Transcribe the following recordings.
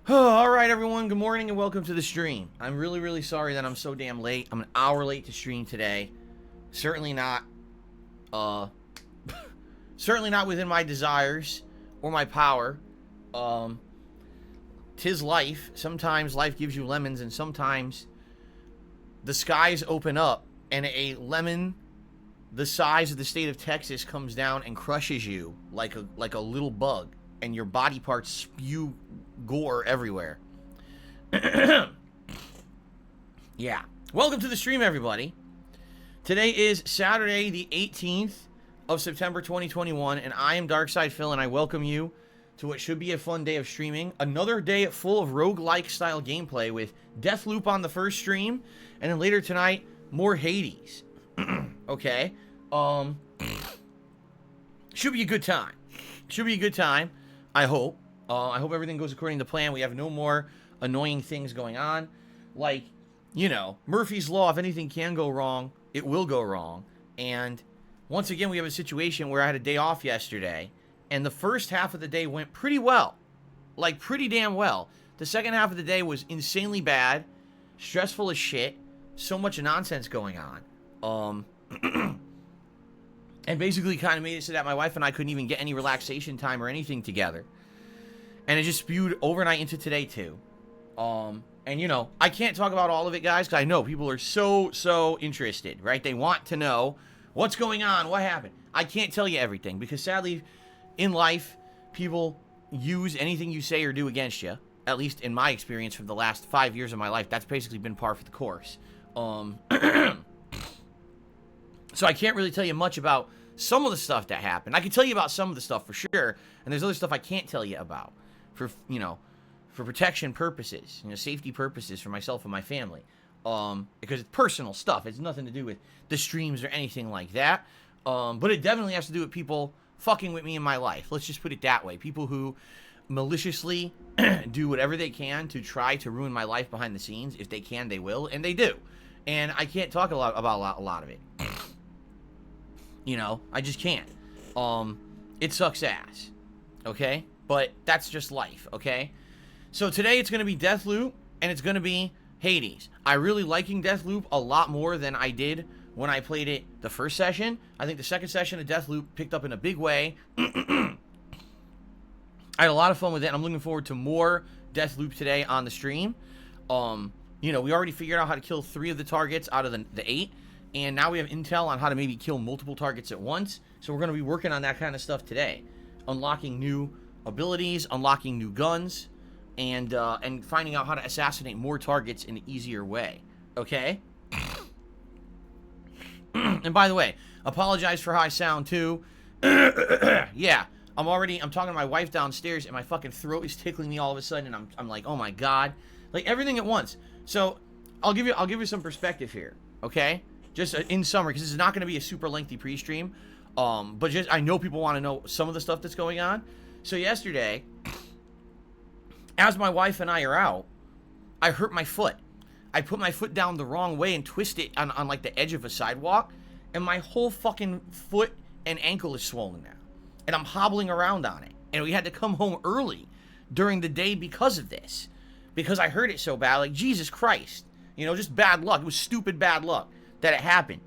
All right, everyone. Good morning and welcome to the stream. I'm really sorry that I'm so damn late. I'm an hour late to stream today. Certainly not, uh, certainly not within my desires or my power. Tis life. Sometimes life gives you lemons, and sometimes the skies open up and a lemon the size of the state of Texas comes down and crushes you like a little bug, and your body parts spew gore everywhere. Yeah. Welcome to the stream, everybody. Today is Saturday, the 18th of September, 2021, and I am Darkside Phil, and I welcome you to what should be a fun day of streaming. Another day full of roguelike style gameplay with Deathloop on the first stream, and then later tonight, more Hades. Okay. Should be a good time. Should be a good time, I hope. I hope everything goes according to plan. We have no more annoying things going on. Like, you know, Murphy's Law, if anything can go wrong, it will go wrong. And once again, we have a situation where I had a day off yesterday, and the first half of the day went pretty well. Like, pretty damn well. The second half of the day was insanely bad, stressful as shit, so much nonsense going on. And basically kind of made it so that my wife and I couldn't even get any relaxation time or anything together. And it just spewed overnight into today, too. And, you know, I can't talk about all of it, guys, because I know people are so interested, right? They want to know what's going on, what happened. I can't tell you everything, because sadly, in life, people use anything you say or do against you. At least in my experience from the last 5 years of my life, that's basically been par for the course. So I can't really tell you much about some of the stuff that happened. I can tell you about some of the stuff for sure, and there's other stuff I can't tell you about. For, you know, for protection purposes, you know, safety purposes for myself and my family. Because it's personal stuff. It's nothing to do with the streams or anything like that. But it definitely has to do with people fucking with me in my life. Let's just put it that way. People who maliciously do whatever they can to try to ruin my life behind the scenes. If they can, they will, and they do. And I can't talk about a lot of it. You know, I just can't. It sucks ass. Okay? But that's just life, okay? So today it's going to be Deathloop, and it's going to be Hades. I really liking Deathloop a lot more than I did when I played it the first session. I think the second session of Deathloop picked up in a big way. I had a lot of fun with it, and I'm looking forward to more Deathloop today on the stream. You know, we already figured out how to kill 3 of the targets out of the 8, and now we have intel on how to maybe kill multiple targets at once. So we're going to be working on that kind of stuff today. Unlocking new abilities, unlocking new guns, and finding out how to assassinate more targets in an easier way. Okay? And by the way, apologize for how I sound too. Yeah, I'm talking to my wife downstairs, and my fucking throat is tickling me all of a sudden, and I'm like, oh my god, like everything at once. So I'll give you some perspective here, okay? Just in summary, because this is not going to be a super lengthy pre-stream, but just I know people want to know some of the stuff that's going on. So yesterday, as my wife and I are out, I hurt my foot. I put my foot down the wrong way and twist it on like the edge of a sidewalk, and my whole fucking foot and ankle is swollen now. And I'm hobbling around on it. And we had to come home early during the day because of this. Because I hurt it so bad, like Jesus Christ. You know, just bad luck. It was stupid bad luck that it happened.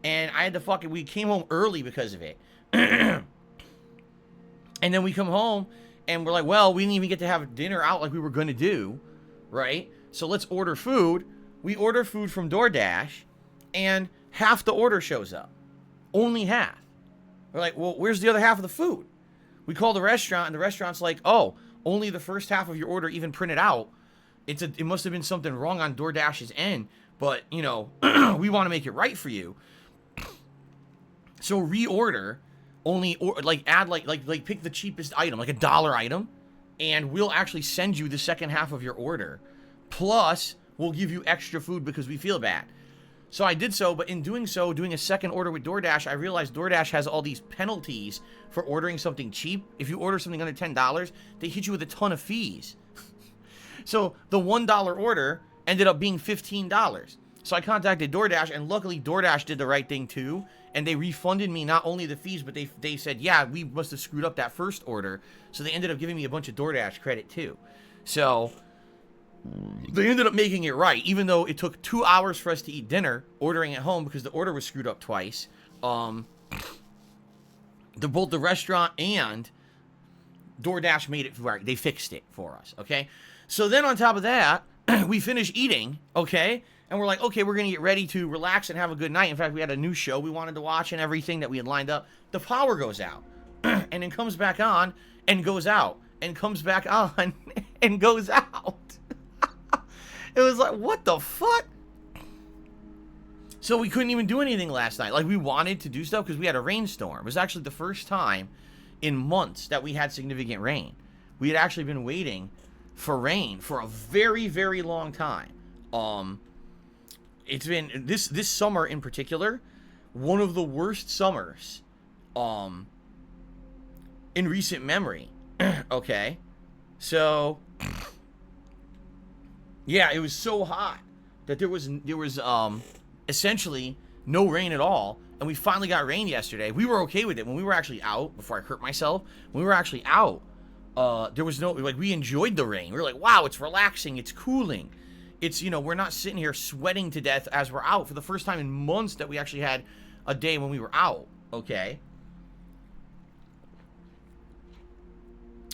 And I had to we came home early because of it. And then we come home, and we're like, well, we didn't even get to have dinner out like we were going to do, right? So let's order food. We order food from DoorDash, and half the order shows up. Only half. We're like, well, where's the other half of the food? We call the restaurant, and the restaurant's like, oh, only the first half of your order even printed out. It must have been something wrong on DoorDash's end, but, you know, we want to make it right for you. So reorder. Pick the cheapest item, like $1 item, and we'll actually send you the second half of your order. Plus, we'll give you extra food because we feel bad. So I did so, but in doing so, doing a second order with DoorDash, I realized DoorDash has all these penalties for ordering something cheap. If you order something under $10, they hit you with a ton of fees. So the $1 order ended up being $15. So I contacted DoorDash, and luckily DoorDash did the right thing too, and they refunded me not only the fees, but they said, yeah, we must have screwed up that first order, so they ended up giving me a bunch of DoorDash credit too. So they ended up making it right, even though it took 2 hours for us to eat dinner, ordering at home because the order was screwed up twice. Both the restaurant and DoorDash made it right. They fixed it for us, okay? So then on top of that, we finish eating, okay? And we're like, okay, we're going to get ready to relax and have a good night. In fact, we had a new show we wanted to watch and everything that we had lined up. The power goes out and then comes back on and goes out and comes back on and goes out. It was like, what the fuck? So we couldn't even do anything last night. Like, we wanted to do stuff because we had a rainstorm. It was actually the first time in months that we had significant rain. We had actually been waiting for rain for a very, very long time. It's been this summer in particular, one of the worst summers in recent memory. Okay. So yeah, it was so hot that there was essentially no rain at all, and we finally got rain yesterday. We were okay with it when we were actually out. Before I hurt myself, when we were actually out, there was no, like, we enjoyed the rain. We were like, wow, it's relaxing, it's cooling, it's, you know, we're not sitting here sweating to death as we're out. For the first time in months that we actually had a day when we were out. Okay,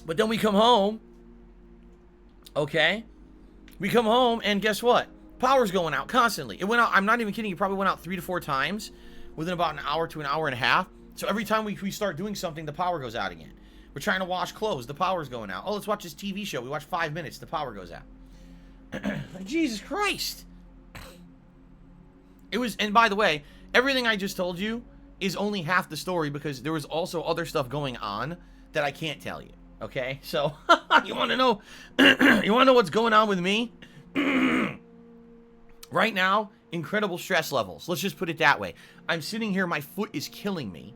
but then we come home. Okay, we come home and guess what? Power's going out constantly. It went out, I'm not even kidding, it probably went out 3 to 4 times within about an hour to an hour and a half. So every time we start doing something, the power goes out again. We're trying to wash clothes, the power's going out. Oh, let's watch this TV show. We watch 5 minutes, the power goes out. Jesus Christ. It was, and by the way, everything I just told you is only half the story because there was also other stuff going on that I can't tell you. Okay? So, you want to know, you want to know what's going on with me? Right now, incredible stress levels. Let's just put it that way. I'm sitting here, my foot is killing me.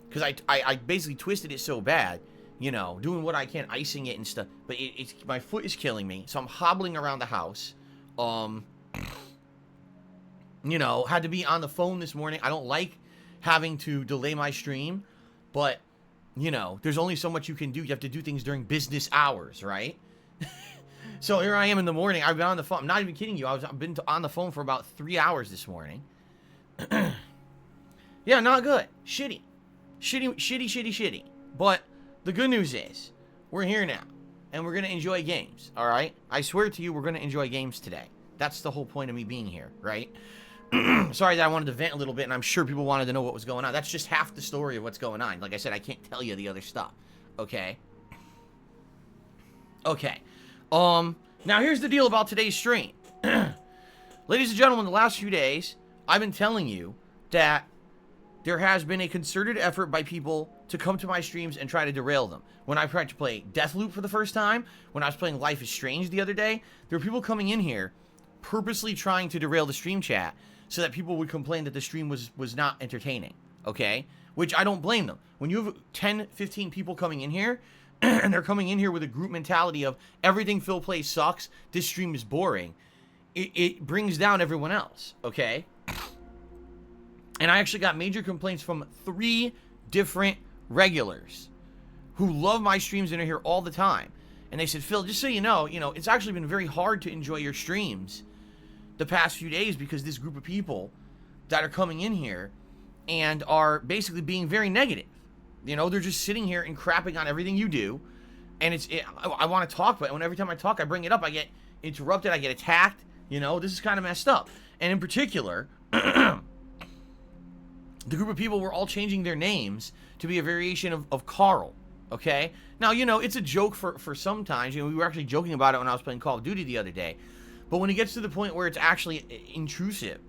Because I basically twisted it so bad, you know, doing what I can, icing it and stuff. But it's my foot is killing me, so I'm hobbling around the house. You know, had to be on the phone this morning. I don't like having to delay my stream, but, you know, there's only so much you can do. You have to do things during business hours, right? So here I am in the morning. I've been on the phone. I'm not even kidding you. I've been on the phone for about 3 hours this morning. Yeah, not good. Shitty. Shitty. But the good news is, we're here now. And we're going to enjoy games. Alright? I swear to you, we're going to enjoy games today. That's the whole point of me being here, right? Sorry that I wanted to vent a little bit, and I'm sure people wanted to know what was going on. That's just half the story of what's going on. Like I said, I can't tell you the other stuff. Okay? Okay. Now here's the deal about today's stream. Ladies and gentlemen, the last few days, I've been telling you that there has been a concerted effort by people to come to my streams and try to derail them. When I tried to play Deathloop for the first time, when I was playing Life is Strange the other day, there were people coming in here purposely trying to derail the stream chat so that people would complain that the stream was not entertaining, okay? Which I don't blame them. When you have 10, 15 people coming in here, and they're coming in here with a group mentality of everything Phil plays sucks, this stream is boring, it brings down everyone else, okay? And I actually got major complaints from 3 different regulars who love my streams and are here all the time. And they said, Phil, just so you know, it's actually been very hard to enjoy your streams the past few days because this group of people that are coming in here and are basically being very negative. You know, they're just sitting here and crapping on everything you do. And I want to talk, but every time I talk, I bring it up, I get interrupted, I get attacked. You know, this is kind of messed up. And in particular, the group of people were all changing their names to be a variation of Carl. Okay? Now, you know, it's a joke for sometimes. You know, we were actually joking about it when I was playing Call of Duty the other day. But when it gets to the point where it's actually intrusive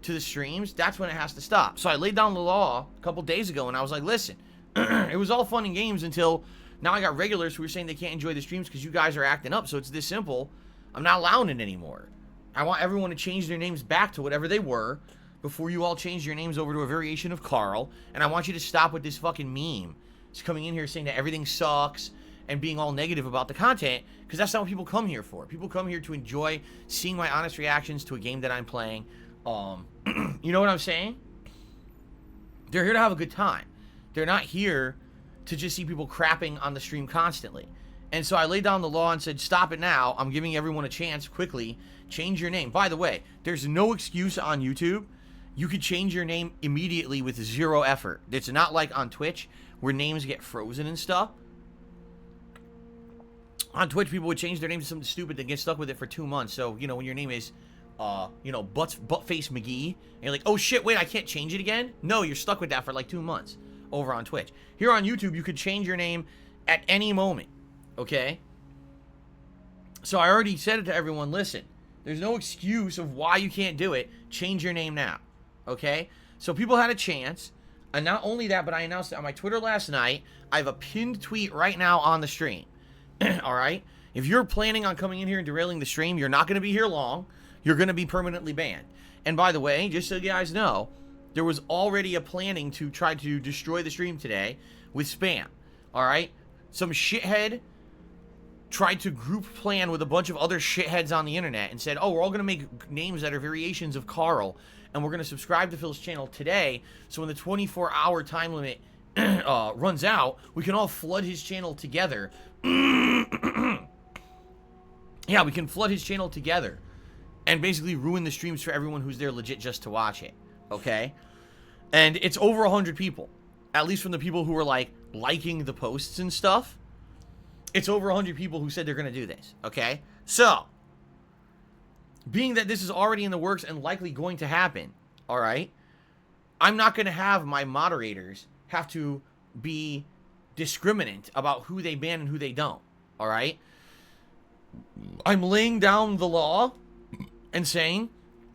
to the streams, that's when it has to stop. So I laid down the law a couple days ago, and I was like, listen, it was all fun and games until now I got regulars who are saying they can't enjoy the streams because you guys are acting up. So it's this simple. I'm not allowing it anymore. I want everyone to change their names back to whatever they were before you all change your names over to a variation of Carl. And I want you to stop with this fucking meme. It's coming in here saying that everything sucks and being all negative about the content, because that's not what people come here for. People come here to enjoy seeing my honest reactions to a game that I'm playing. You know what I'm saying? They're here to have a good time. They're not here to just see people crapping on the stream constantly. And so I laid down the law and said, stop it now. I'm giving everyone a chance. Quickly change your name. By the way, there's no excuse on YouTube. You could change your name immediately with 0 effort. It's not like on Twitch where names get frozen and stuff. On Twitch, people would change their name to something stupid and get stuck with it for 2 months. So, you know, when your name is, Buttface McGee, and you're like, oh shit, wait, I can't change it again? No, you're stuck with that for like 2 months over on Twitch. Here on YouTube, you could change your name at any moment, okay? So I already said it to everyone, listen, there's no excuse of why you can't do it. Change your name now, okay? So people had a chance, and not only that, but I announced it on my Twitter last night. I have a pinned tweet right now on the stream, all right? If you're planning on coming in here and derailing the stream, you're not going to be here long. You're going to be permanently banned. And by the way, just so you guys know, there was already a planning to try to destroy the stream today with spam. All right? Some shithead tried to group plan with a bunch of other shitheads on the internet and said, oh, we're all going to make names that are variations of Carl, and we're going to subscribe to Phil's channel today, so when the 24-hour time limit runs out, we can all flood his channel together. Yeah, we can flood his channel together and basically ruin the streams for everyone who's there legit just to watch it, okay? And it's over 100 people, at least from the people who were, like, liking the posts and stuff. It's over 100 people who said they're going to do this, okay? So, being that this is already in the works and likely going to happen, all right, I'm not going to have my moderators have to be discriminant about who they ban and who they don't, all right? I'm laying down the law and saying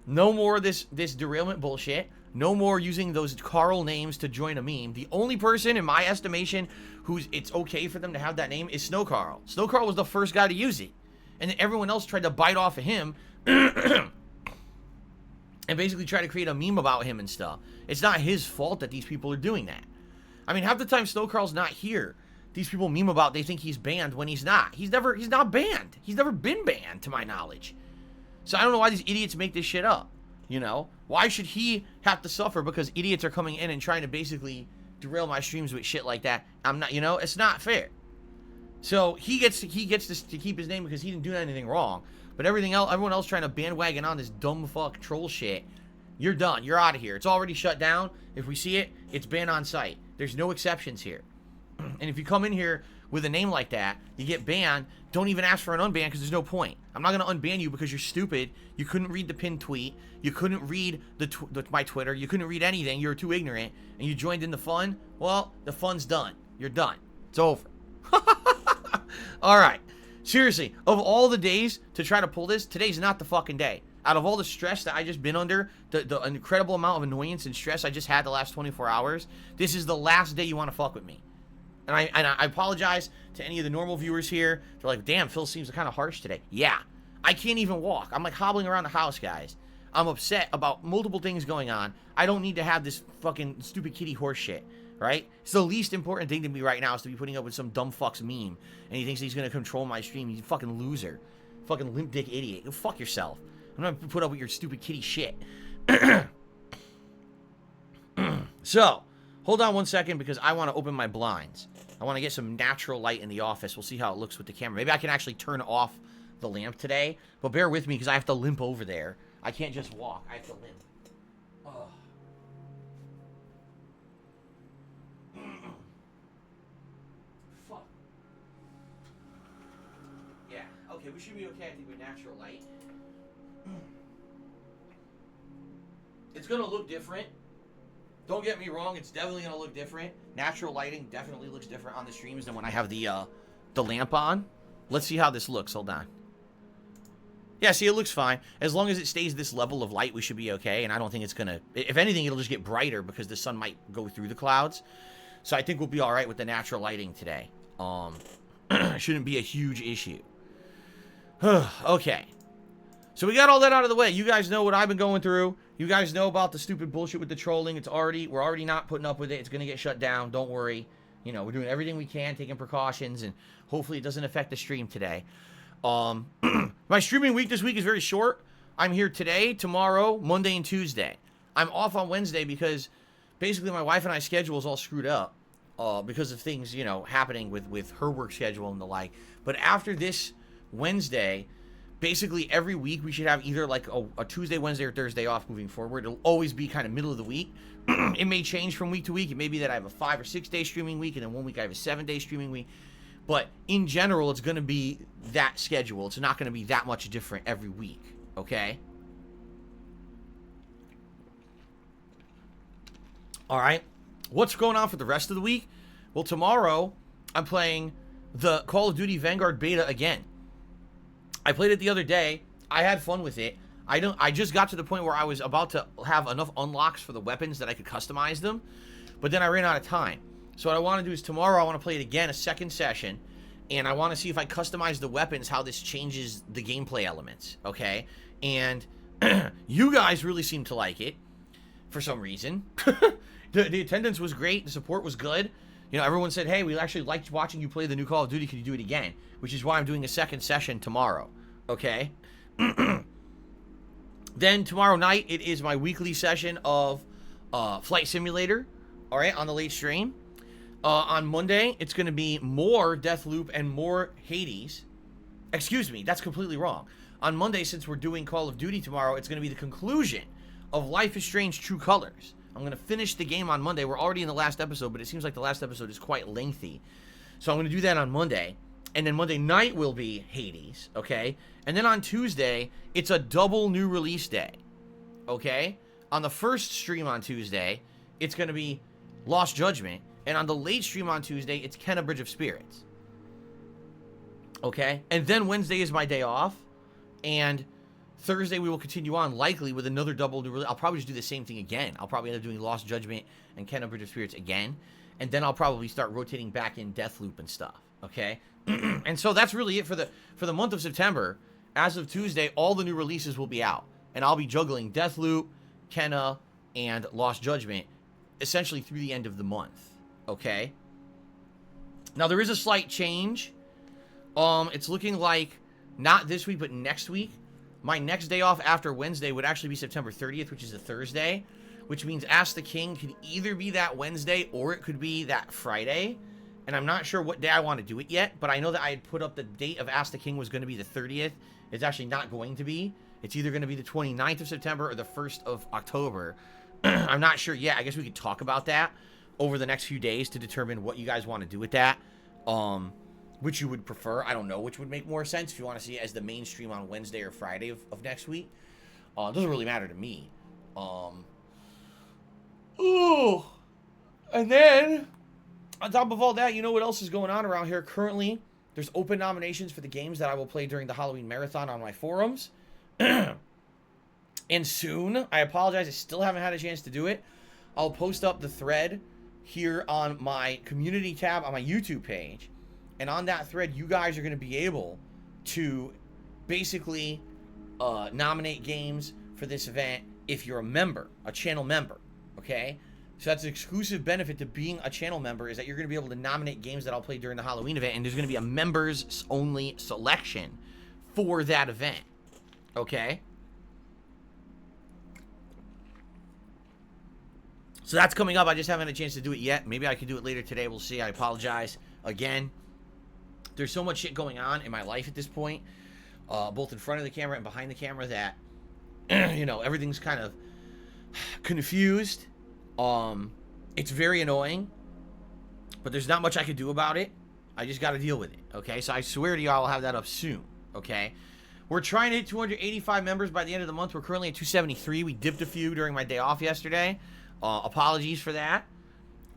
no more of this derailment bullshit. No more using those Carl names to join a meme. The only person, in my estimation, who's it's okay for them to have that name is Snow Carl. Snow Carl was the first guy to use it. And then everyone else tried to bite off of him and basically try to create a meme about him and stuff. It's not his fault that these people are doing that. I mean, half the time Snow Carl's not here, these people meme about they think he's banned when he's not. He's not banned. He's never been banned, to my knowledge. So I don't know why these idiots make this shit up, you know? Why should he have to suffer because idiots are coming in and trying to basically derail my streams with shit like that? I'm not, you know, it's not fair. So he gets to keep his name because he didn't do anything wrong. But everyone else trying to bandwagon on this dumb fuck troll shit, you're done. You're out of here. It's already shut down. If we see it, it's banned on site. There's no exceptions here. And if you come in here with a name like that, you get banned. Don't even ask for an unban because there's no point. I'm not going to unban you because you're stupid. You couldn't read the pinned tweet. You couldn't read my Twitter. You couldn't read anything. You were too ignorant. And you joined in the fun. Well, the fun's done. You're done. It's over. All right. Seriously, of all the days to try to pull this, today's not the fucking day. Out of all the stress that I just been under, the incredible amount of annoyance and stress I just had the last 24 hours, this is the last day you want to fuck with me. And I apologize to any of the normal viewers here. They're like, damn, Phil seems kind of harsh today. Yeah, I can't even walk. I'm like hobbling around the house, guys. I'm upset about multiple things going on. I don't need to have this fucking stupid kitty horse shit, right? It's the least important thing to me right now is to be putting up with some dumb fuck's meme. And he thinks he's going to control my stream. He's a fucking loser. Fucking limp dick idiot. Go fuck yourself. I'm not going to put up with your stupid kitty shit. So, hold on one second because I want to open my blinds. I want to get some natural light in the office. We'll see how it looks with the camera. Maybe I can actually turn off the lamp today. But bear with me because I have to limp over there. I can't just walk. I have to limp. Ugh. Fuck. Yeah, okay, we should be okay, I think, with natural light. It's going to look different. Don't get me wrong, it's definitely going to look different. Natural lighting definitely looks different on the streams than when I have the lamp on. Let's see how this looks. Hold on. Yeah, see, it looks fine. As long as it stays this level of light, we should be okay. And I don't think it's going to... If anything, it'll just get brighter because the sun might go through the clouds. So I think we'll be all right with the natural lighting today. Shouldn't be a huge issue. Okay. So we got all that out of the way. You guys know what I've been going through. You guys know about the stupid bullshit with the trolling. We're already not putting up with it. It's going to get shut down. Don't worry. You know, we're doing everything we can, taking precautions, and hopefully it doesn't affect the stream today. My streaming week this week is very short. I'm here today, tomorrow, Monday, and Tuesday. I'm off on Wednesday because basically my wife and I's schedule is all screwed up. because of things, you know, happening with her work schedule and the like. But after this Wednesday, basically every week we should have either like a Tuesday, Wednesday, or Thursday off moving forward. It'll always be kind of middle of the week. It may change from week to week. It may be that I have a 5 or 6 day streaming week, and then one week I have a 7 day streaming week. But in general, it's going to be that schedule. It's not going to be that much different every week, okay? All right. What's going on for the rest of the week? Well, tomorrow I'm playing the Call of Duty Vanguard beta again. I played it the other day. I had fun with it. I just got to the point where I was about to have enough unlocks for the weapons that I could customize them, but then I ran out of time. So what I want to do is tomorrow I want to play it again, a second session, and I want to see if I customize the weapons, how this changes the gameplay elements, okay? And you guys really seem to like it for some reason. The attendance was great. The support was good. You know, everyone said, hey, we actually liked watching you play the new Call of Duty. Can you do it again? Which is why I'm doing a second session tomorrow, okay? Then tomorrow night, it is my weekly session of Flight Simulator, all right, on the late stream. On Monday, it's going to be more Deathloop and more Hades. Excuse me, that's completely wrong. On Monday, since we're doing Call of Duty tomorrow, it's going to be the conclusion of Life is Strange True Colors. I'm going to finish the game on Monday. We're already in the last episode, but it seems like the last episode is quite lengthy. So I'm going to do that on Monday. And then Monday night will be Hades, okay? And then on Tuesday, it's a double new release day, okay? On the first stream on Tuesday, it's going to be Lost Judgment. And on the late stream on Tuesday, it's Kenna Bridge of Spirits. Okay? And then Wednesday is my day off. And Thursday we will continue on, likely with another double new release. I'll probably just do the same thing again. I'll probably end up doing Lost Judgment and Kenna Bridge of Spirits again. And then I'll probably start rotating back in Deathloop and stuff. Okay? And so that's really it for the month of September. As of Tuesday, all the new releases will be out. And I'll be juggling Deathloop, Kenna, and Lost Judgment essentially through the end of the month. Okay? Now, there is a slight change. It's looking like not this week, but next week. My next day off after Wednesday would actually be September 30th, which is a Thursday. Which means Ask the King could either be that Wednesday or it could be that Friday. And I'm not sure what day I want to do it yet, but I know that I had put up the date of Ask the King was going to be the 30th. It's actually not going to be. It's either going to be the 29th of September or the 1st of October. I'm not sure yet. I guess we could talk about that over the next few days to determine what you guys want to do with that. Which you would prefer. I don't know which would make more sense if you want to see it as the mainstream on Wednesday or Friday of next week. It doesn't really matter to me. Ooh. And then, on top of all that, you know what else is going on around here currently? There's open nominations for the games that I will play during the Halloween Marathon on my forums. And soon, I apologize, I still haven't had a chance to do it. I'll post up the thread here on my community tab on my YouTube page. And on that thread, you guys are going to be able to basically nominate games for this event if you're a member, a channel member, okay? So that's an exclusive benefit to being a channel member is that you're going to be able to nominate games that I'll play during the Halloween event, and there's going to be a members-only selection for that event, okay? So that's coming up. I just haven't had a chance to do it yet. Maybe I can do it later today. We'll see. I apologize again. There's so much shit going on in my life at this point, both in front of the camera and behind the camera, that, you know, everything's kind of confused. It's very annoying, but there's not much I can do about it. I just got to deal with it, okay? So I swear to you, I'll have that up soon, okay? We're trying to hit 285 members by the end of the month. We're currently at 273. We dipped a few during my day off yesterday. Apologies for that.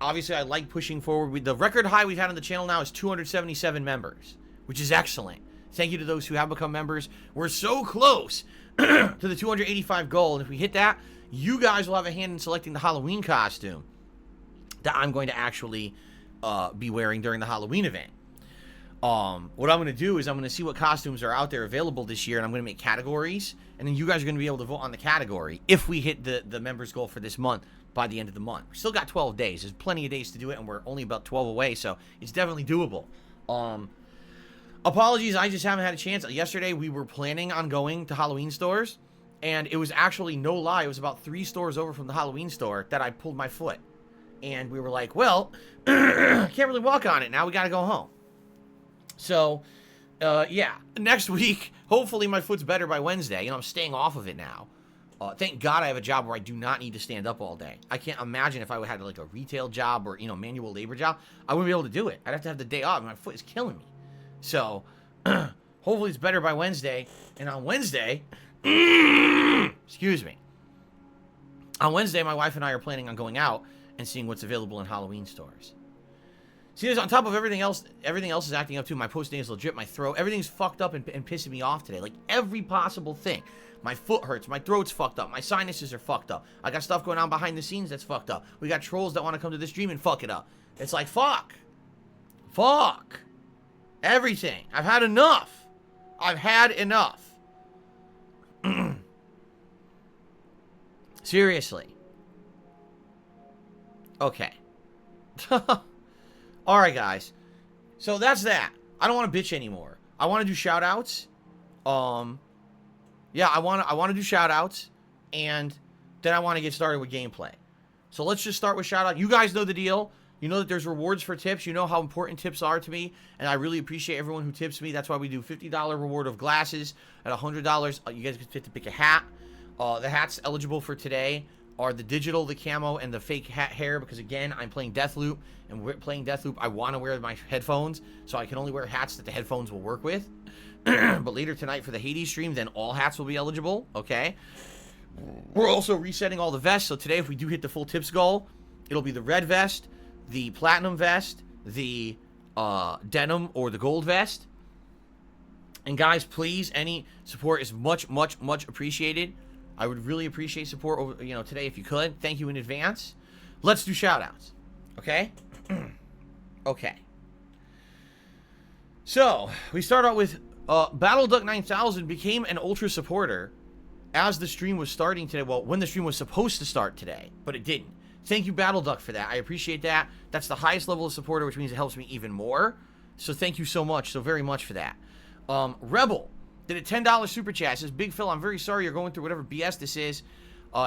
Obviously, I like pushing forward. The record high we've had on the channel now is 277 members, which is excellent. Thank you to those who have become members. We're so close to the 285 goal, and if we hit that, you guys will have a hand in selecting the Halloween costume that I'm going to actually be wearing during the Halloween event. What I'm going to do is I'm going to see what costumes are out there available this year, and I'm going to make categories, and then you guys are going to be able to vote on the category if we hit the members goal for this month by the end of the month. We still got 12 days. There's plenty of days to do it, and we're only about 12 away, so it's definitely doable. Apologies, I just haven't had a chance. Yesterday, we were planning on going to Halloween stores, and it was actually, no lie, it was about 3 stores over from the Halloween store that I pulled my foot. And we were like, well, can't really walk on it. Now we got to go home. So, yeah, next week, hopefully my foot's better by Wednesday. You know, I'm staying off of it now. Thank God I have a job where I do not need to stand up all day. I can't imagine if I had like a retail job or, you know, manual labor job, I wouldn't be able to do it. I'd have to have the day off. My foot is killing me. So, hopefully it's better by Wednesday. And on Wednesday, excuse me. On Wednesday, my wife and I are planning on going out and seeing what's available in Halloween stores. See, this on top of everything else is acting up too. My post-nasal drip, my throat, everything's fucked up and pissing me off today. Like, every possible thing. My foot hurts, my throat's fucked up, my sinuses are fucked up. I got stuff going on behind the scenes that's fucked up. We got trolls that want to come to the stream and fuck it up. It's like, fuck. Fuck. Everything. I've had enough. I've had enough. Seriously. Okay. Alright, guys. So that's that. I don't want to bitch anymore. I want to do shout-outs. Yeah, I want to do shout-outs. And then I want to get started with gameplay. So let's just start with shout-out. You guys know the deal. You know that there's rewards for tips. You know how important tips are to me. And I really appreciate everyone who tips me. That's why we do $50 reward of glasses. At $100, you guys get to pick a hat. The hats eligible for today are the digital, the camo, and the fake hat hair, because again, I'm playing Deathloop, and we're playing Deathloop, I want to wear my headphones, so I can only wear hats that the headphones will work with. But later tonight for the Hades stream, then all hats will be eligible, okay? We're also resetting all the vests, so today if we do hit the full tips goal, it'll be the red vest, the platinum vest, the denim or the gold vest. And guys, please, any support is much, much, much appreciated. I would really appreciate support over, you know, today if you could. Thank you in advance. Let's do shout-outs. Okay? Okay. So, we start out with BattleDuck 9000 became an Ultra supporter as the stream was starting today. Well, when the stream was supposed to start today, but it didn't. Thank you, BattleDuck, for that. I appreciate that. That's the highest level of supporter, which means it helps me even more. So thank you so much, so very much for that. Rebel did a $10 super chat. Says, Big Phil, I'm very sorry you're going through whatever BS this is.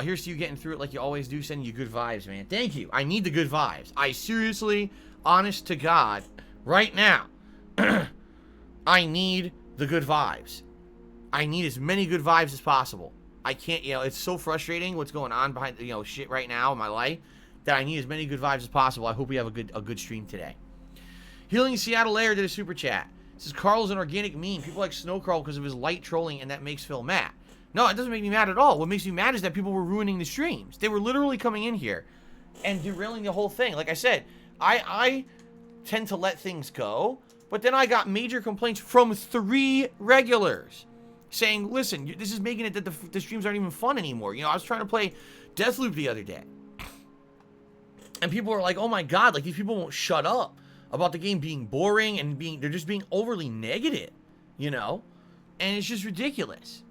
Here's to you getting through it like you always do. Sending you good vibes, man. Thank you. I need the good vibes. I seriously, honest to God, right now, I need the good vibes. I need as many good vibes as possible. I can't, you know, it's so frustrating what's going on behind, you know, shit right now in my life that I need as many good vibes as possible. I hope we have a good stream today. Healing Seattle Air did a super chat. Says, Carl's an organic meme. People like Snowcrawl because of his light trolling, and that makes Phil mad. No, it doesn't make me mad at all. What makes me mad is that people were ruining the streams. They were literally coming in here and derailing the whole thing. Like I said, I tend to let things go, but then I got major complaints from 3 regulars saying, listen, this is making it that the streams aren't even fun anymore. You know, I was trying to play Deathloop the other day, and people were like, oh my God, like these people won't shut up about the game being boring and they're just being overly negative, you know? And it's just ridiculous.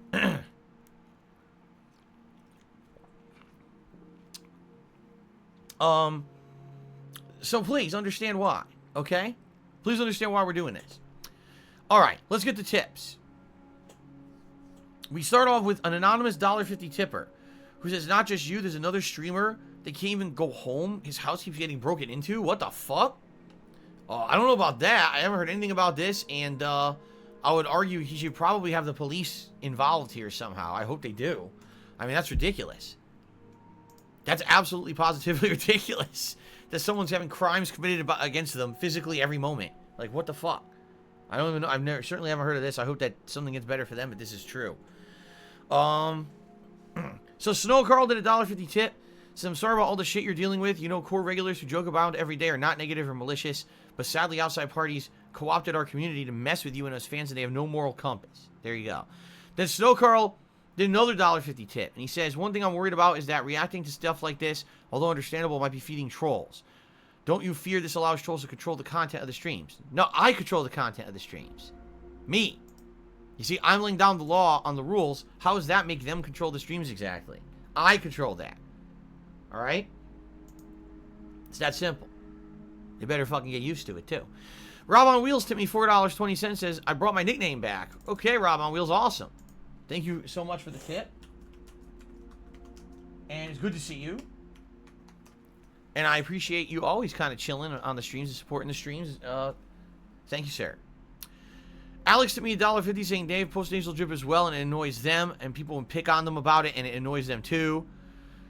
So please understand why, okay? Please understand why we're doing this. All right, let's get the tips. We start off with an anonymous $1.50 tipper who says, not just you, there's another streamer that can't even go home. His house keeps getting broken into. What the fuck? I don't know about that. I haven't heard anything about this, and I would argue he should probably have the police involved here somehow. I hope they do. I mean, that's ridiculous. That's absolutely positively ridiculous that someone's having crimes committed against them physically every moment. Like, what the fuck? I don't even know. Certainly haven't heard of this. I hope that something gets better for them, but this is true. So Snow Carl did a $1.50 tip. Says, I'm sorry about all the shit you're dealing with. You know, core regulars who joke about every day are not negative or malicious, but sadly outside parties co-opted our community to mess with you and us fans, and they have no moral compass. There you go. Then Snow Carl did another $1.50 tip, and he says, one thing I'm worried about is that reacting to stuff like this, although understandable, might be feeding trolls. Don't you fear this allows trolls to control the content of the streams? No, I control the content of the streams. Me. You see, I'm laying down the law on the rules. How does that make them control the streams exactly? I control that. Alright? It's that simple. You better fucking get used to it, too. Rob on Wheels tipped me $4.20. Says, I brought my nickname back. Okay, Rob on Wheels, awesome. Thank you so much for the tip. And it's good to see you. And I appreciate you always kind of chilling on the streams and supporting the streams. Thank you, sir. Alex sent me $1.50 saying Dave post nasal drip as well, and it annoys them, and people would pick on them about it, and it annoys them too.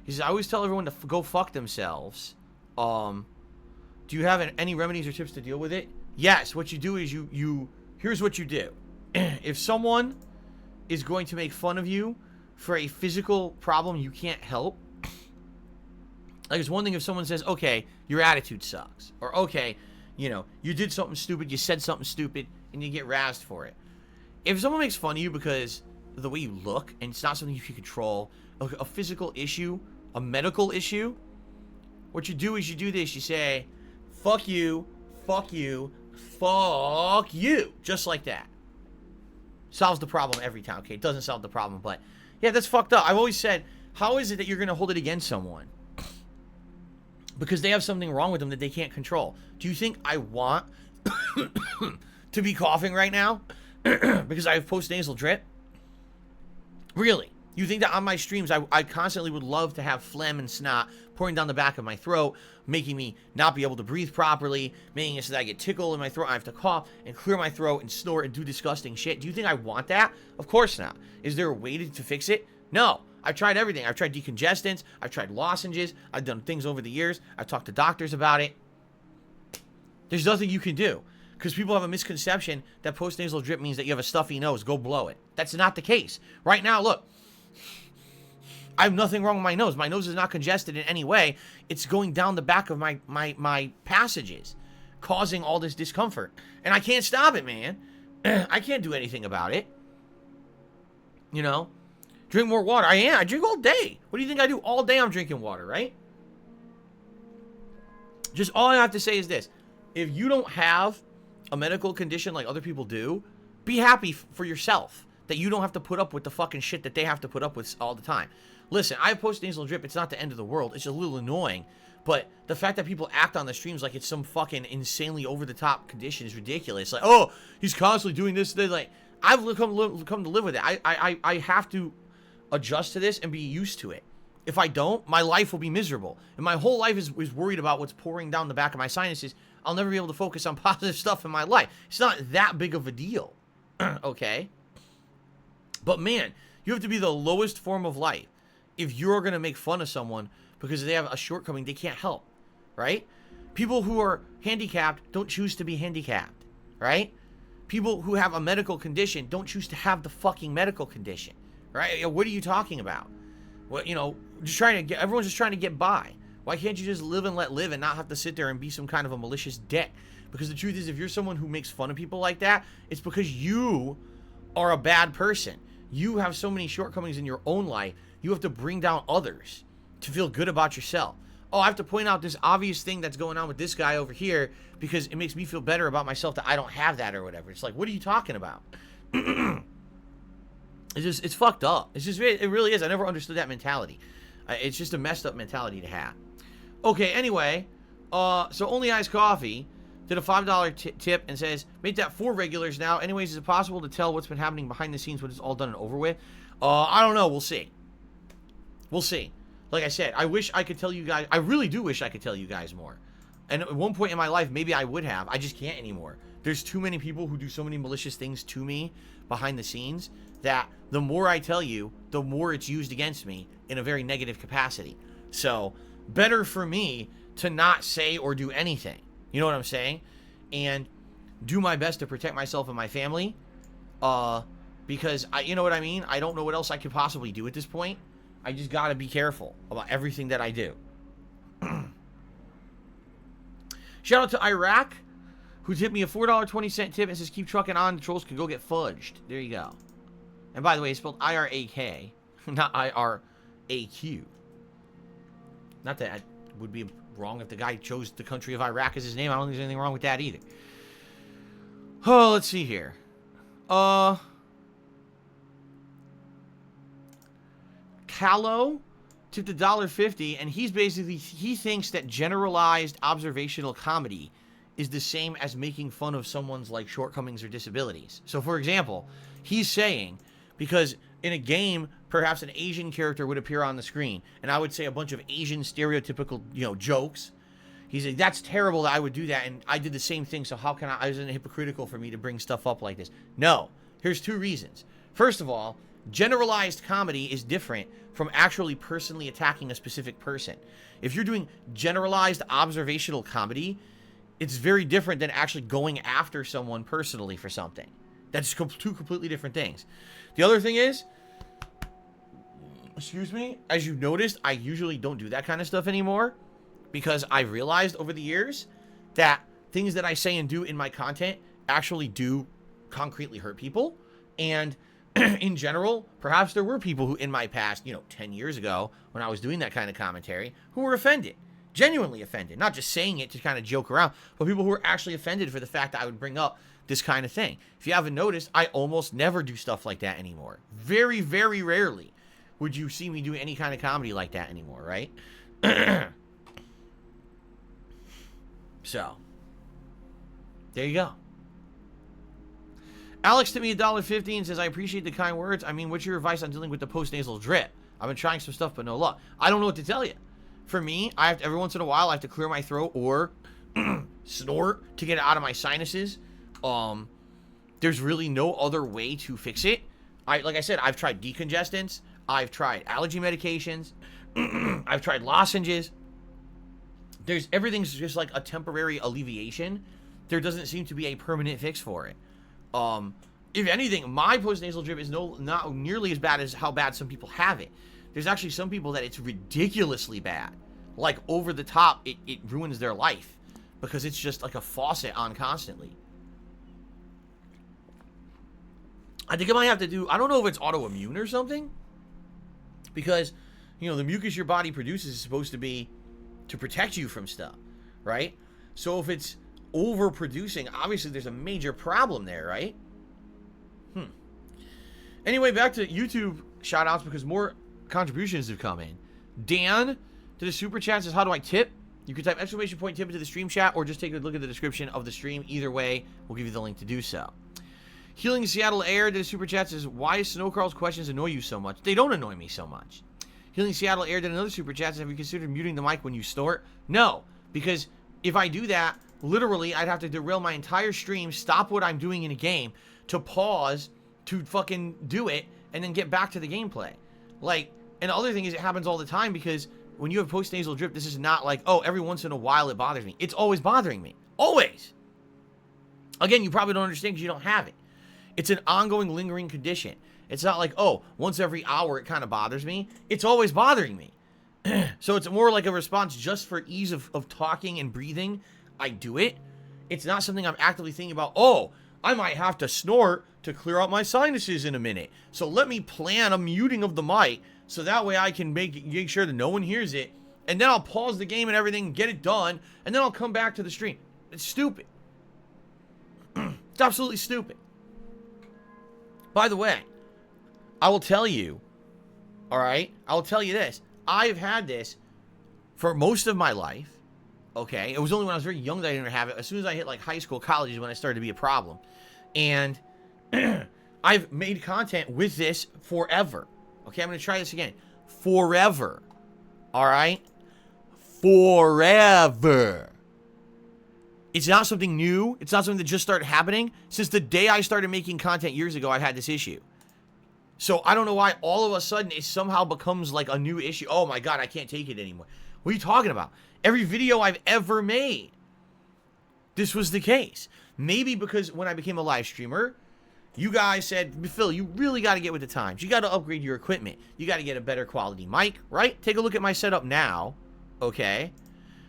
He says, I always tell everyone to go fuck themselves. Do you have any remedies or tips to deal with it? Yes. What you do is here's what you do. If someone is going to make fun of you for a physical problem you can't help, like it's one thing if someone says, okay, your attitude sucks, or okay, you did something stupid, you said something stupid, and you get razzed for it. If someone makes fun of you because of the way you look, and it's not something you can control, a physical issue, a medical issue, what you do is you do this, you say, fuck you, fuck you, fuck you, just like that. Solves the problem every time. Okay, it doesn't solve the problem, but yeah, that's fucked up. I've always said, how is it that you're going to hold it against someone because they have something wrong with them that they can't control? Do you think I want to be coughing right now because I have post-nasal drip? Really? You think that on my streams I constantly would love to have phlegm and snot pouring down the back of my throat, making me not be able to breathe properly, making it so that I get tickle in my throat, I have to cough and clear my throat and snort and do disgusting shit? Do you think I want that? Of course not. Is there a way to fix it? No. I've tried everything. I've tried decongestants. I've tried lozenges. I've done things over the years. I've talked to doctors about it. There's nothing you can do. Because people have a misconception that post-nasal drip means that you have a stuffy nose. Go blow it. That's not the case. Right now, look. I have nothing wrong with my nose. My nose is not congested in any way. It's going down the back of my passages, causing all this discomfort. And I can't stop it, man. I can't do anything about it. Drink more water. I drink all day. What do you think I do? All day I'm drinking water, right? Just all I have to say is this. If you don't have a medical condition like other people do, be happy for yourself that you don't have to put up with the fucking shit that they have to put up with all the time. Listen, I have post-nasal drip. It's not the end of the world. It's a little annoying. But the fact that people act on the streams like it's some fucking insanely over-the-top condition is ridiculous. Like, oh, he's constantly doing this. Like, I've come to live with it. I have to adjust to this and be used to it. If I don't, my life will be miserable. And my whole life is worried about what's pouring down the back of my sinuses. I'll never be able to focus on positive stuff in my life. It's not that big of a deal. Okay? But man, you have to be the lowest form of life if you're going to make fun of someone because they have a shortcoming they can't help, right? People who are handicapped don't choose to be handicapped, right? People who have a medical condition don't choose to have the fucking medical condition, right? What are you talking about? Well, everyone's just trying to get by. Why can't you just live and let live and not have to sit there and be some kind of a malicious dick? Because the truth is, if you're someone who makes fun of people like that, it's because you are a bad person. You have so many shortcomings in your own life. You have to bring down others to feel good about yourself. Oh, I have to point out this obvious thing that's going on with this guy over here because it makes me feel better about myself that I don't have that or whatever. It's like, what are you talking about? It's fucked up. It really is. I never understood that mentality. It's just a messed up mentality to have. Okay, anyway, so Only Iced Coffee did a $5 tip and says, make that 4 regulars now. Anyways, is it possible to tell what's been happening behind the scenes when it's all done and over with? I don't know. We'll see. We'll see. Like I said, I wish I could tell you guys. I really do wish I could tell you guys more. And at one point in my life, maybe I would have. I just can't anymore. There's too many people who do so many malicious things to me behind the scenes that the more I tell you, the more it's used against me in a very negative capacity. So, better for me to not say or do anything. You know what I'm saying? And do my best to protect myself and my family. Because, you know what I mean? I don't know what else I could possibly do at this point. I just gotta be careful about everything that I do. Shout out to Iraq, who tipped me a $4.20 tip and says, keep trucking on, the trolls can go get fudged. There you go. And by the way, it's spelled I-R-A-K, not I-R-A-Q. Not that it would be wrong if the guy chose the country of Iraq as his name. I don't think there's anything wrong with that either. Oh, let's see here. Callow tipped $1.50, and he thinks that generalized observational comedy is the same as making fun of someone's like shortcomings or disabilities. So for example, he's saying, because in a game, perhaps an Asian character would appear on the screen, and I would say a bunch of Asian stereotypical, jokes, He's like, that's terrible that I would do that, and I did the same thing, so how can isn't it hypocritical for me to bring stuff up like this? No. Here's 2 reasons. First of all, generalized comedy is different from actually personally attacking a specific person. If you're doing generalized observational comedy, it's very different than actually going after someone personally for something. That's 2 completely different things. The other thing is, excuse me, as you've noticed, I usually don't do that kind of stuff anymore because I've realized over the years that things that I say and do in my content actually do concretely hurt people. And in general, perhaps there were people who in my past, 10 years ago, when I was doing that kind of commentary, who were offended. Genuinely offended. Not just saying it to kind of joke around, but people who were actually offended for the fact that I would bring up this kind of thing. If you haven't noticed, I almost never do stuff like that anymore. Very, very rarely would you see me do any kind of comedy like that anymore, right? So, there you go. Alex tipped me $1.50 and says, I appreciate the kind words. I mean, what's your advice on dealing with the post-nasal drip? I've been trying some stuff, but no luck. I don't know what to tell you. For me, every once in a while, I have to clear my throat or snort to get it out of my sinuses. There's really no other way to fix it. Like I said, I've tried decongestants. I've tried allergy medications. I've tried lozenges. Everything's just like a temporary alleviation. There doesn't seem to be a permanent fix for it. If anything, my postnasal drip is not nearly as bad as how bad some people have it. There's actually some people that it's ridiculously bad. Like, over the top, it ruins their life. Because it's just like a faucet on constantly. I think I might have to do, I don't know if it's autoimmune or something. Because, the mucus your body produces is supposed to be to protect you from stuff, right? So if it's overproducing, obviously there's a major problem there, right? Anyway, back to YouTube shout-outs because more contributions have come in. Dan to the super chat says, how do I tip? You can type exclamation point tip into the stream chat or just take a look at the description of the stream. Either way, we'll give you the link to do so. Healing Seattle Air did a super chat says, why does Snow Carl's questions annoy you so much? They don't annoy me so much. Healing Seattle Air did another super chat says, have you considered muting the mic when you snort? No, because if I do that, literally, I'd have to derail my entire stream, stop what I'm doing in a game, to pause, to fucking do it, and then get back to the gameplay. Like, and the other thing is it happens all the time because when you have post-nasal drip, this is not like, oh, every once in a while it bothers me. It's always bothering me. Always. Again, you probably don't understand because you don't have it. It's an ongoing, lingering condition. It's not like, oh, once every hour it kind of bothers me. It's always bothering me. So it's more like a response just for ease of talking and breathing. I do it. It's not something I'm actively thinking about, oh, I might have to snort to clear out my sinuses in a minute. So let me plan a muting of the mic so that way I can make sure that no one hears it. And then I'll pause the game and everything, get it done, and then I'll come back to the stream. It's stupid. It's absolutely stupid. By the way, I will tell you, all right? I will tell you this. I've had this for most of my life. Okay, it was only when I was very young that I didn't have it. As soon as I hit like high school, college is when it started to be a problem. And I've made content with this forever. Okay, I'm going to try this again. Forever. All right? Forever. It's not something new. It's not something that just started happening. Since the day I started making content years ago, I've had this issue. So I don't know why all of a sudden it somehow becomes like a new issue. Oh my God, I can't take it anymore. What are you talking about? Every video I've ever made, this was the case. Maybe because when I became a live streamer, you guys said, Phil, you really got to get with the times. You got to upgrade your equipment. You got to get a better quality mic, right? Take a look at my setup now, okay?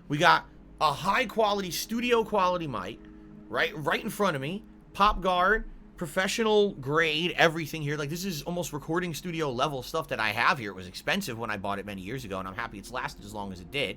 We got a high quality, studio quality mic, right in front of me. Pop guard, professional grade, everything here. Like, this is almost recording studio level stuff that I have here. It was expensive when I bought it many years ago, and I'm happy it's lasted as long as it did.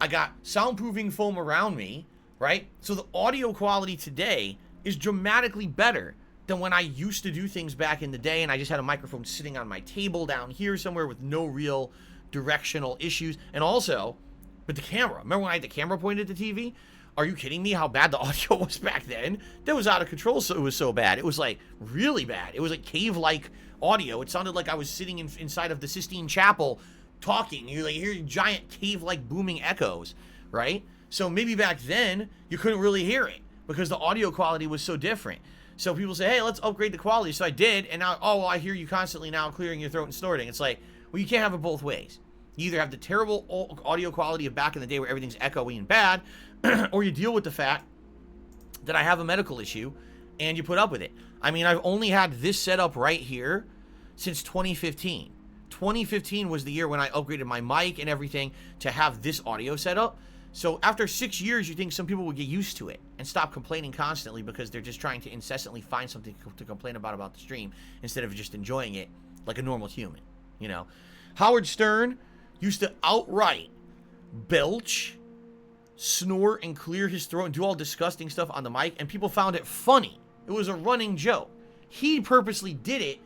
I got soundproofing foam around me, right? So the audio quality today is dramatically better than when I used to do things back in the day and I just had a microphone sitting on my table down here somewhere with no real directional issues. And also, with the camera. Remember when I had the camera pointed at the TV? Are you kidding me how bad the audio was back then? That was out of control, so it was so bad. It was like really bad. It was like cave-like audio. It sounded like I was sitting inside of the Sistine Chapel talking. You like hear giant cave-like booming echoes, right? So maybe back then you couldn't really hear it because the audio quality was so different. So people say, hey, let's upgrade the quality. So I did, and now, oh, well, I hear you constantly now clearing your throat and snorting. It's like, well, you can't have it both ways. You either have the terrible audio quality of back in the day where everything's echoey and bad, or you deal with the fact that I have a medical issue, and you put up with it. I mean, I've only had this setup right here since 2015. 2015 was the year when I upgraded my mic and everything to have this audio setup. So after 6 years, you think some people would get used to it and stop complaining constantly because they're just trying to incessantly find something to complain about the stream instead of just enjoying it like a normal human, you know? Howard Stern used to outright belch, snore, and clear his throat and do all disgusting stuff on the mic, and people found it funny. It was a running joke. He purposely did it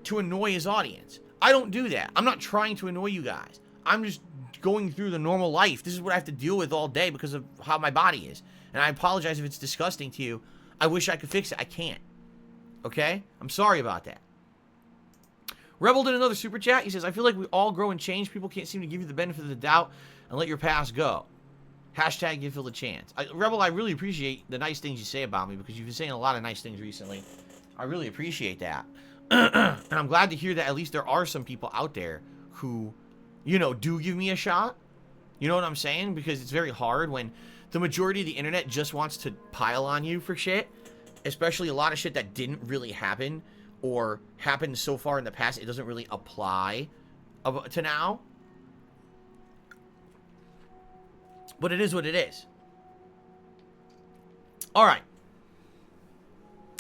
to annoy his audience. I don't do that. I'm not trying to annoy you guys. I'm just going through the normal life. This is what I have to deal with all day because of how my body is. And I apologize if it's disgusting to you. I wish I could fix it. I can't. Okay? I'm sorry about that. Rebel did another super chat. He says, I feel like we all grow and change. People can't seem to give you the benefit of the doubt and let your past go. Hashtag give Phil a chance. Rebel, I really appreciate the nice things you say about me because you've been saying a lot of nice things recently. I really appreciate that. And I'm glad to hear that at least there are some people out there who, you know, do give me a shot. You know what I'm saying? Because it's very hard when the majority of the internet just wants to pile on you for shit. Especially a lot of shit that didn't really happen or happened so far in the past, it doesn't really apply to now. But it is what it is. Alright.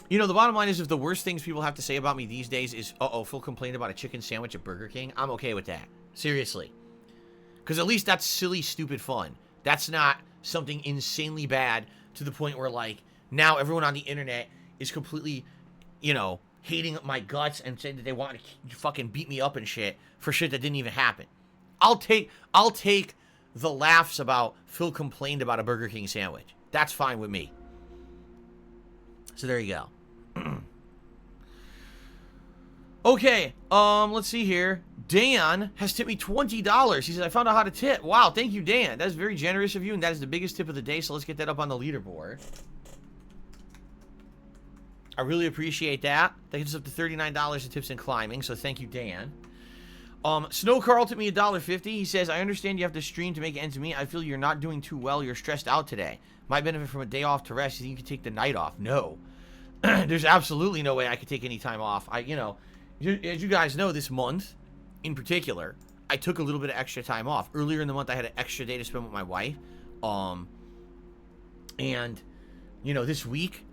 You know, the bottom line is if the worst things people have to say about me these days is, uh-oh, Phil complained about a chicken sandwich at Burger King, I'm okay with that. Seriously. Because at least that's silly, stupid fun. That's not something insanely bad to the point where, like, now everyone on the internet is completely, you know, hating my guts and saying that they want to fucking beat me up and shit for shit that didn't even happen. I'll take the laughs about Phil complained about a Burger King sandwich. That's fine with me. So there you go. Okay, let's see here. Dan has tipped me $20. He says, I found out how to tip. Wow, thank you, Dan. That's very generous of you, and that is the biggest tip of the day, so let's get that up on the leaderboard. I really appreciate that. That gets us up to $39 in tips and climbing, so thank you, Dan. Snow Carl tipped me $1.50. He says, I understand you have to stream to make ends meet. I feel you're not doing too well. You're stressed out today. Might benefit from a day off to rest. You think you can take the night off? No. There's absolutely no way I could take any time off. As you guys know, this month, in particular, I took a little bit of extra time off. Earlier in the month, I had an extra day to spend with my wife. And, you know, this week,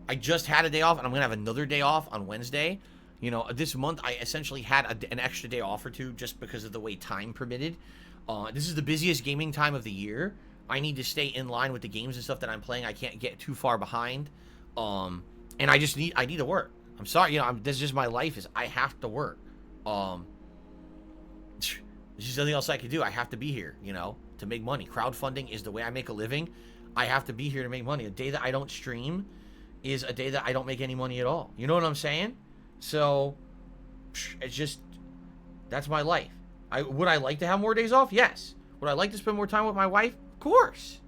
I just had a day off, and I'm going to have another day off on Wednesday. You know, this month, I essentially had an extra day off or two just because of the way time permitted. This is the busiest gaming time of the year. I need to stay in line with the games and stuff that I'm playing. I can't get too far behind. And I need to work. I'm sorry, you know, this is just my life, is I have to work. There's just nothing else I can do. I have to be here, you know, to make money. Crowdfunding is the way I make a living. I have to be here to make money. A day that I don't stream is a day that I don't make any money at all. You know what I'm saying? So, it's just, that's my life. Would I like to have more days off? Yes. Would I like to spend more time with my wife? Of course.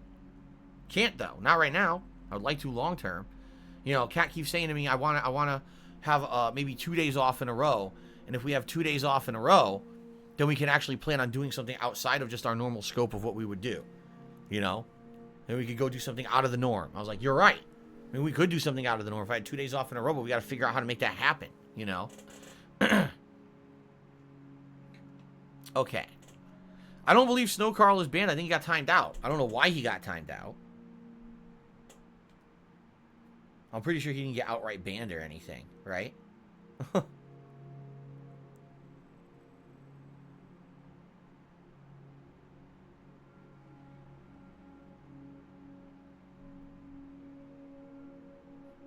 Can't, though. Not right now. I would like to long term. You know, Kat keeps saying to me, I want to have maybe 2 days off in a row. And if we have 2 days off in a row, then we can actually plan on doing something outside of just our normal scope of what we would do. You know? Then we could go do something out of the norm. I was like, you're right. I mean, we could do something out of the norm if I had 2 days off in a row, but we got to figure out how to make that happen, you know? Okay. I don't believe Snow Carl is banned. I think he got timed out. I don't know why he got timed out. I'm pretty sure he didn't get outright banned or anything, right?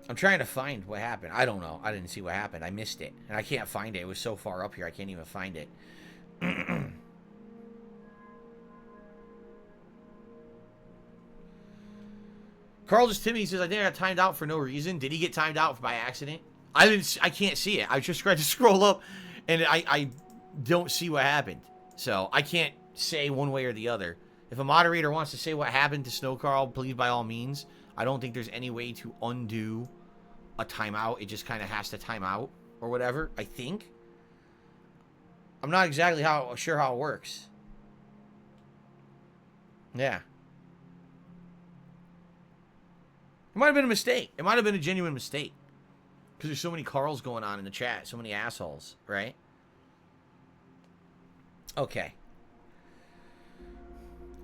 I'm trying to find what happened. I don't know. I didn't see what happened. I missed it. And I can't find it. It was so far up here, I can't even find it. Carl just Timmy says, I think I got timed out for no reason. Did he get timed out by accident? I can't see it. I just tried to scroll up, and I don't see what happened. So, I can't say one way or the other. If a moderator wants to say what happened to Snow Carl, please, by all means. I don't think there's any way to undo a timeout. It just kind of has to time out or whatever, I think. I'm not exactly sure how it works. Yeah. It might have been a mistake. It might have been a genuine mistake. Because there's so many Carls going on in the chat. So many assholes, right? Okay.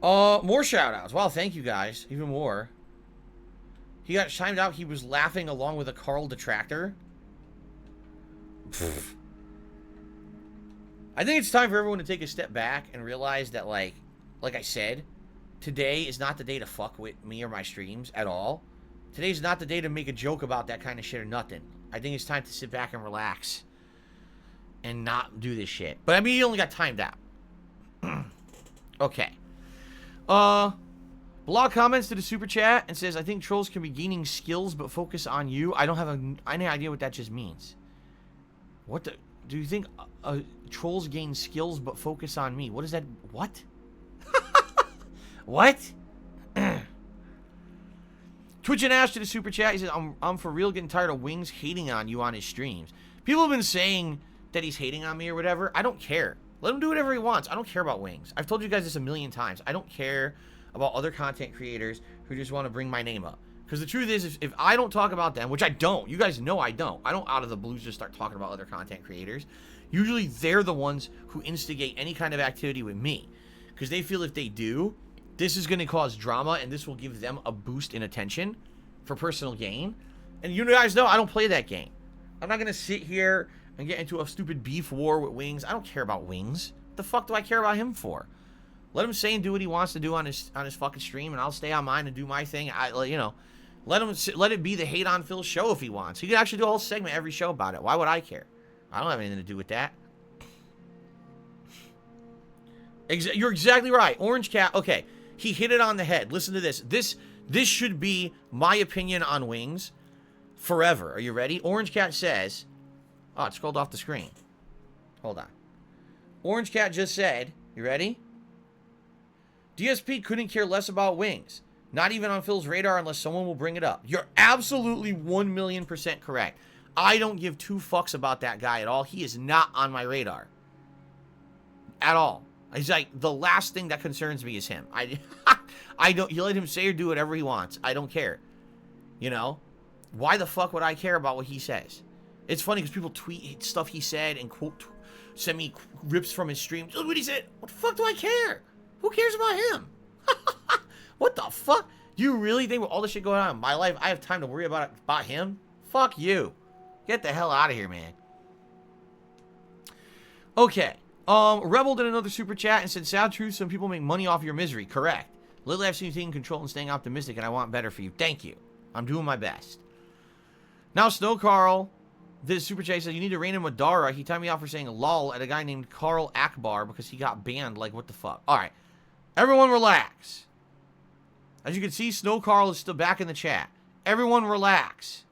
More shout-outs. Wow, thank you guys. Even more. He got chimed out. He was laughing along with a Carl detractor. I think it's time for everyone to take a step back and realize that, like I said, today is not the day to fuck with me or my streams at all. Today's not the day to make a joke about that kind of shit or nothing. I think it's time to sit back and relax and not do this shit. But I mean, he only got timed out. Okay. Blog comments to the super chat and says, I think trolls can be gaining skills but focus on you. I don't have any idea what that just means. What the... Do you think trolls gain skills but focus on me? What is that? What? What? Twitch and Ash to the super chat. He says, I'm for real getting tired of Wings hating on you on his streams. People have been saying that he's hating on me or whatever. I don't care. Let him do whatever he wants. I don't care about Wings. I've told you guys this a million times. I don't care about other content creators who just want to bring my name up. Because the truth is, if I don't talk about them, which I don't, you guys know I don't out of the blue just start talking about other content creators. Usually they're the ones who instigate any kind of activity with me. Because they feel if they do, this is going to cause drama and this will give them a boost in attention for personal gain. And you guys know I don't play that game. I'm not going to sit here and get into a stupid beef war with Wings. I don't care about Wings. What the fuck do I care about him for? Let him say and do what he wants to do on his fucking stream, and I'll stay on mine and do my thing. Let it be the Hate on Phil show if he wants. He could actually do a whole segment every show about it. Why would I care? I don't have anything to do with that. You're exactly right. Orange Cat. Okay, he hit it on the head. Listen to this. This should be my opinion on Wings forever. Are you ready? Orange Cat says... Oh, it scrolled off the screen. Hold on. Orange Cat just said... You ready? DSP couldn't care less about Wings. Not even on Phil's radar unless someone will bring it up. You're absolutely 1,000,000% correct. I don't give two fucks about that guy at all. He is not on my radar. At all. He's like, the last thing that concerns me is him. I don't, you let him say or do whatever he wants. I don't care. You know? Why the fuck would I care about what he says? It's funny because people tweet stuff he said and send me rips from his stream. Look what he said. What the fuck do I care? Who cares about him? What the fuck? Do you really think with all the shit going on in my life, I have time to worry about him? Fuck you. Get the hell out of here, man. Okay. Rebel did another super chat and said, sad truth, some people make money off your misery. Correct. Lately, I've seen you taking control and staying optimistic, and I want better for you. Thank you. I'm doing my best. Now, Snow Carl, this super chat said, you need to rein in Madara. He timed me out for saying lol at a guy named Carl Akbar because he got banned. Like, what the fuck? All right. Everyone relax. As you can see, Snow Carl is still back in the chat. Everyone relax.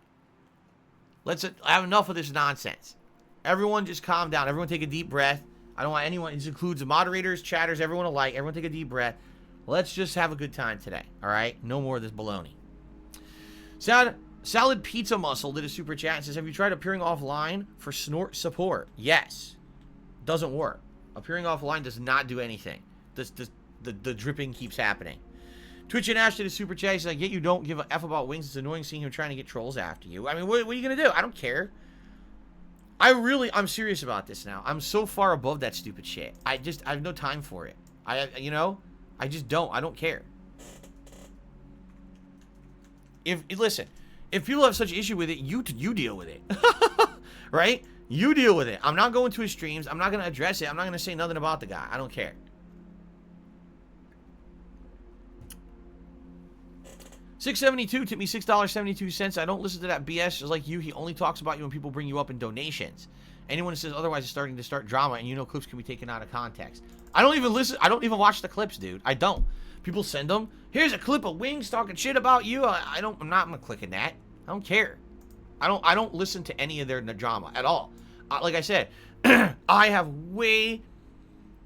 Let's have enough of this nonsense. Everyone just calm down. Everyone take a deep breath. I don't want anyone, this includes the moderators, chatters, everyone alike. Everyone take a deep breath. Let's just have a good time today. All right? No more of this baloney. Salad Pizza Muscle did a super chat and says, have you tried appearing offline for snort support? Yes. Doesn't work. Appearing offline does not do anything. The dripping keeps happening. Twitch and Ash did a super chat. He said, I get you don't give a F about Wings. It's annoying seeing him trying to get trolls after you. I mean, what are you going to do? I don't care. I'm serious about this now. I'm so far above that stupid shit. I have no time for it. I just don't. I don't care. Listen, if people have such issue with it, you deal with it. Right? You deal with it. I'm not going to his streams. I'm not going to address it. I'm not going to say nothing about the guy. I don't care. $6.72 tipped me $6.72. I don't listen to that BS just like you. He only talks about you when people bring you up in donations. Anyone who says otherwise is starting to start drama, and you know clips can be taken out of context. I don't even listen. I don't even watch the clips, dude. I don't. People send them. Here's a clip of Wings talking shit about you. I'm not gonna click in that. I don't care. I don't listen to any of their drama at all. Like I said, I have way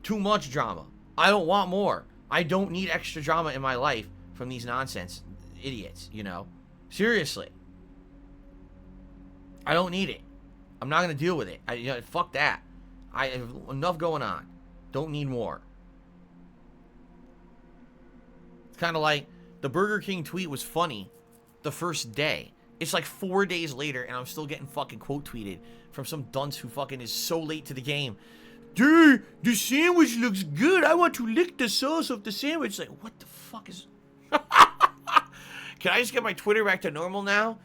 too much drama. I don't want more. I don't need extra drama in my life from these nonsense idiots, you know? Seriously. I don't need it. I'm not going to deal with it. Fuck that. I have enough going on. Don't need more. It's kind of like the Burger King tweet was funny the first day. It's like 4 days later, and I'm still getting fucking quote tweeted from some dunce who fucking is so late to the game. Dude, the sandwich looks good. I want to lick the sauce of the sandwich. Like, what the fuck is... Can I just get my Twitter back to normal now?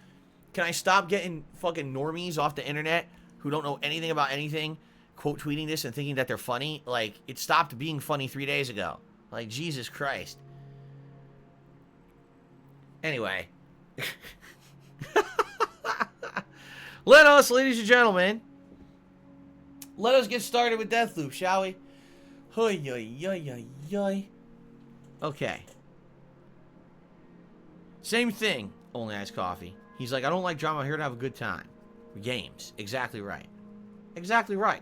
Can I stop getting fucking normies off the internet who don't know anything about anything quote tweeting this and thinking that they're funny? Like, it stopped being funny 3 days ago. Like, Jesus Christ. Anyway. Let us, ladies and gentlemen, let us get started with Deathloop, shall we? Hoy, yoy, yoy, yoy, yoy. Okay. Same thing, only iced coffee. He's like, I don't like drama, I'm here to have a good time. Games. Exactly right. Exactly right.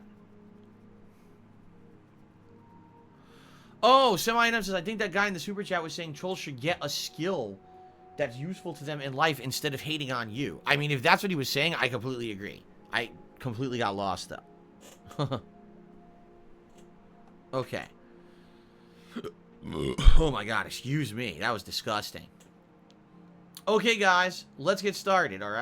Oh, Semi-Item says, I think that guy in the super chat was saying trolls should get a skill that's useful to them in life instead of hating on you. I mean, if that's what he was saying, I completely agree. I completely got lost, though. Okay. Oh my god, excuse me. That was disgusting. Okay, guys, let's get started, alright?